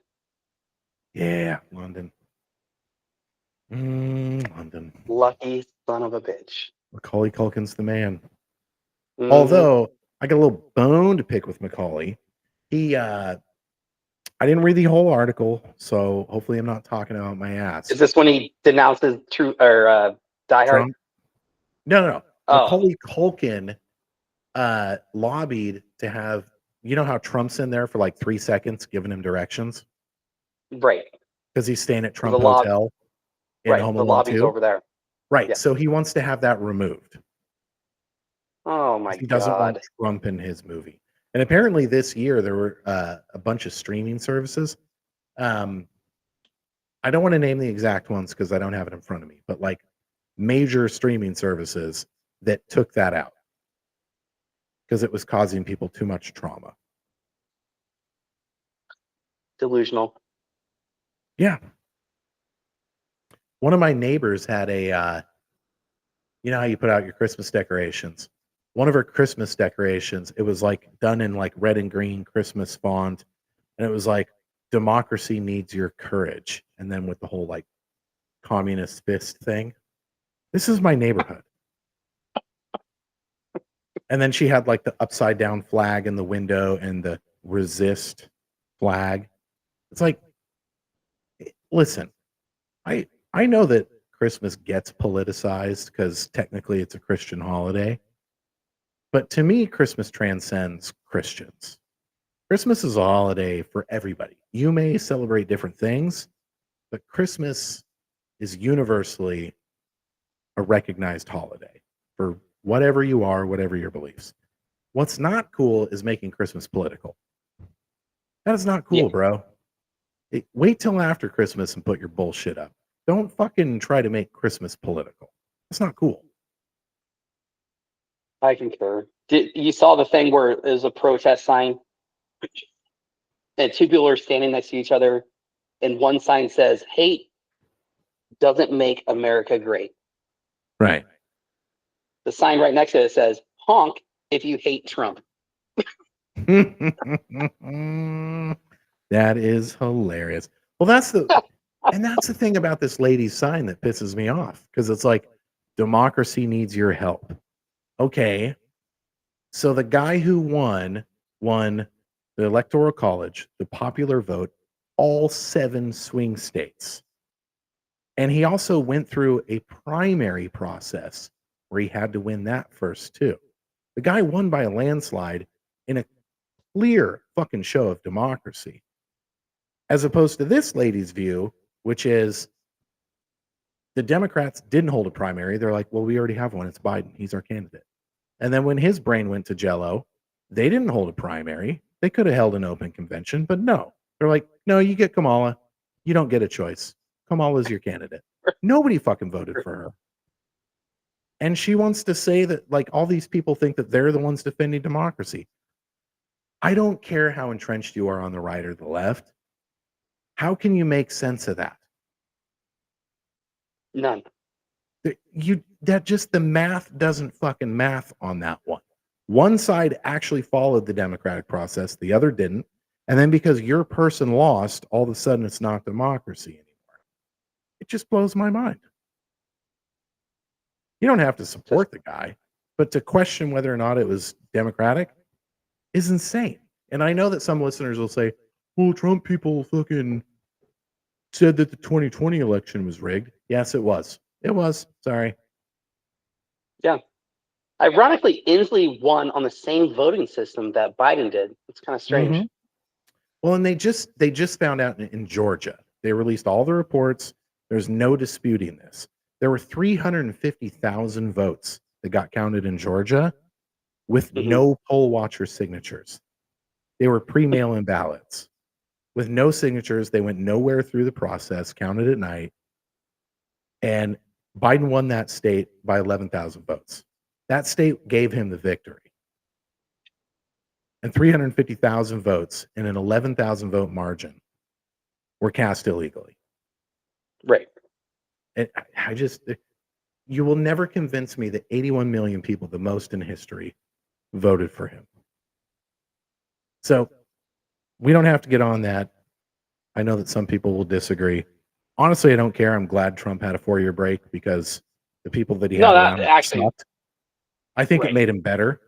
Yeah, London. London. Lucky son of a bitch. Macaulay Culkin's the man. Mhm. Although I got a little bone to pick with Macaulay. I didn't read the whole article, so hopefully I'm not talking about my ass. Is this when he denounces True or Die Hard? Trump? No. Oh, Macaulay Culkin lobbied to have, how Trump's in there for like 3 seconds giving him directions right. because he's staying at The Trump lob, Hotel in right. Home The Alone lobby's 2. over there. Right. Yeah. So he wants to have that removed. Oh my He doesn't want God. Trump in his movie. And apparently this year there were a bunch of streaming services. I don't want to name the exact ones because I don't have it in front of me, but like major streaming services that took that out because it was causing people too much trauma. Delusional. Yeah. One of my neighbors had you know how you put out your Christmas decorations? One of her Christmas decorations, it was like done in like red and green Christmas font. And it was like, democracy needs your courage. And then with the whole like communist fist thing. This is my neighborhood. And then she had like the upside down flag in the window and the resist flag. It's like, listen, I know that Christmas gets politicized because technically it's a Christian holiday. But to me, Christmas transcends Christians. Christmas is a holiday for everybody. You may celebrate different things, but Christmas is universally a recognized holiday for whatever you are, whatever your beliefs. What's not cool is making Christmas political. That is not cool, Yeah. bro. Wait till after Christmas and put your bullshit up. Don't fucking try to make Christmas political. That's not cool. I concur. You saw the thing where there's a protest sign and two people are standing next to each other, and one sign says, "Hate doesn't make America great." Right. The sign right next to it says, "Honk if you hate Trump." That is hilarious. Well, that's the thing about this lady's sign that pisses me off, because it's like, democracy needs your help. Okay. So the guy who won the Electoral College, the popular vote, all 7 swing states. And he also went through a primary process where he had to win that first too. The guy won by a landslide in a clear fucking show of democracy. As opposed to this lady's view, which is the Democrats didn't hold a primary. They're like, well, we already have one. It's Biden. He's our candidate. And then when his brain went to jello, they didn't hold a primary. They could have held an open convention, but no. They're like, no, you get Kamala. You don't get a choice. Kamala's your candidate. Nobody fucking voted for her. And she wants to say that, like, all these people think that they're the ones defending democracy. I don't care how entrenched you are on the right or the left. How can you make sense of that? None. The math doesn't fucking math on that one. One side actually followed the democratic process, the other didn't. And then because your person lost, all of a sudden it's not democracy anymore. It just blows my mind. You don't have to support the guy, but to question whether or not it was democratic is insane. And I know that some listeners will say, well, Trump people fucking said that the 2020 election was rigged. Yes, it was. It was. Sorry. Yeah. Ironically, Inslee won on the same voting system that Biden did. It's kind of strange. Mm-hmm. Well, and they just found out in Georgia. They released all the reports. There's no disputing this. There were 350,000 votes that got counted in Georgia with no poll watcher signatures. They were pre-mail-in ballots. With no signatures, they went nowhere through the process, counted at night, and Biden won that state by 11,000 votes. That state gave him the victory. And 350,000 votes in an 11,000 vote margin were cast illegally. Right. And you will never convince me that 81 million people, the most in history, voted for him. So we don't have to get on that. I know that some people will disagree. Honestly, I don't care. I'm glad Trump had a 4-year break, because the people that he had around actually sucked. I think it made him better.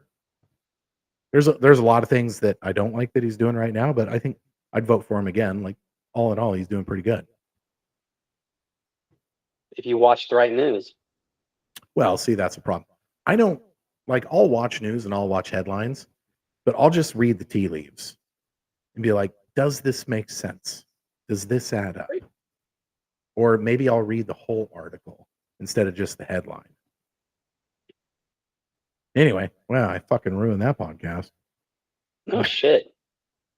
There's a lot of things that I don't like that he's doing right now, but I think I'd vote for him again. Like, all in all, he's doing pretty good. If you watch the right news. Well, see, that's a problem. I don't I'll watch news and I'll watch headlines, but I'll just read the tea leaves and be like, does this make sense? Does this add up? Or maybe I'll read the whole article instead of just the headline. Anyway, well, I fucking ruined that podcast. No shit.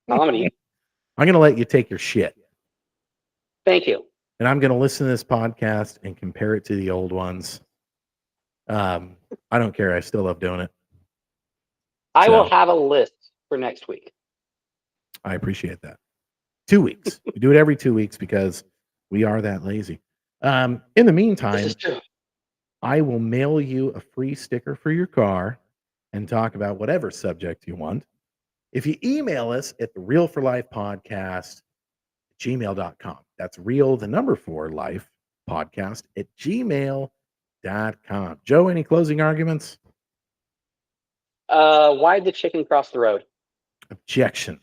Comedy. I'm going to let you take your shit. Thank you. And I'm going to listen to this podcast and compare it to the old ones. I don't care. I still love doing it. I will have a list for next week. I appreciate that. 2 weeks. We do it every 2 weeks because we are that lazy. In the meantime, I will mail you a free sticker for your car and talk about whatever subject you want. If you email us at the Real for Life podcast gmail.com. That's real, the number 4 life podcast at gmail.com. Joe, any closing arguments? Why did the chicken cross the road? Objection.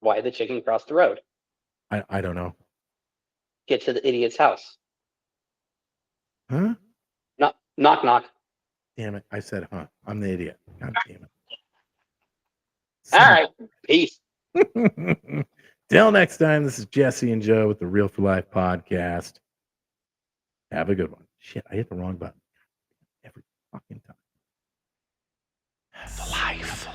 Why did the chicken cross the road? I don't know. Get to the idiot's house. Huh? Knock, knock. Damn it. I said, huh. I'm the idiot. God damn it. All right. Peace. Till next time, this is Jesse and Joe with the Real for Life podcast. Have a good one. Shit, I hit the wrong button every fucking time. For life.